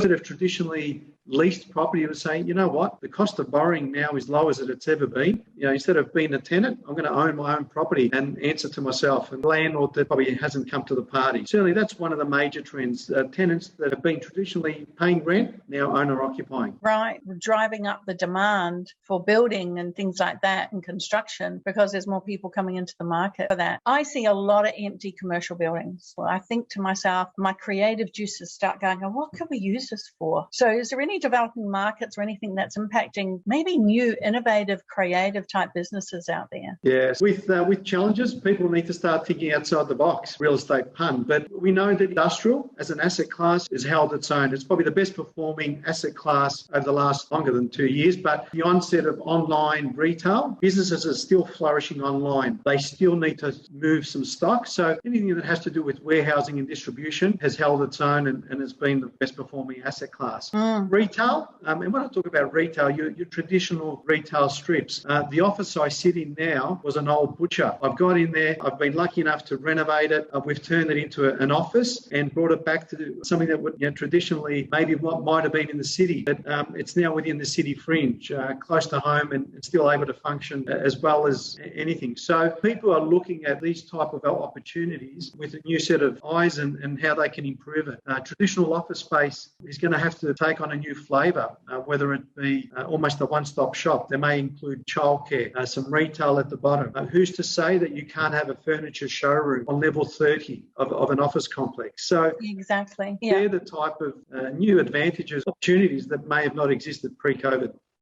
that have traditionally leased property would say, you know what, the cost of borrowing now is low as it's ever been. Instead of being a tenant, I'm going to own my own property and answer to myself. And landlord that probably hasn't come to the party. Certainly, that's one of the major trends. Tenants that have been traditionally paying rent now owner occupying. Right, driving up the demand for building and things like that and construction because there's more people coming into the market for that. I see a lot of empty commercial buildings. Well, I think to myself, my creative juices start going, oh, what could we use this for? So is there any developing markets or anything that's impacting maybe new, innovative, creative type businesses out there? Yes, with challenges, people need to start thinking outside the box, real estate pun. But we know that industrial as an asset class has held its own. It's probably the best performing asset class over the last longer than 2 years. But the onset of online retail, businesses are still flourishing online. They still need to move some stock. So anything that has to do with warehousing and distribution has held its own and has been the best performing asset class. Retail, and when I talk about retail, your traditional retail strips. The office I sit in now was an old butcher. I've got in there. I've been lucky enough to renovate it. We've turned it into an office and brought it back to something that would traditionally maybe what might have been in the city, but it's now within the city fringe, close to home and still able to function as well as anything. So people are looking at these type of opportunities with a new set of eyes and how they can improve it. Traditional office space is going to have to take on a new flavour, whether it be almost a one-stop shop. They may include childcare, some retail at the bottom. Who's to say that you can't have a furniture showroom on level 30 of an office complex? So exactly, they're the type of new advantages, opportunities that may have not existed pre-COVID.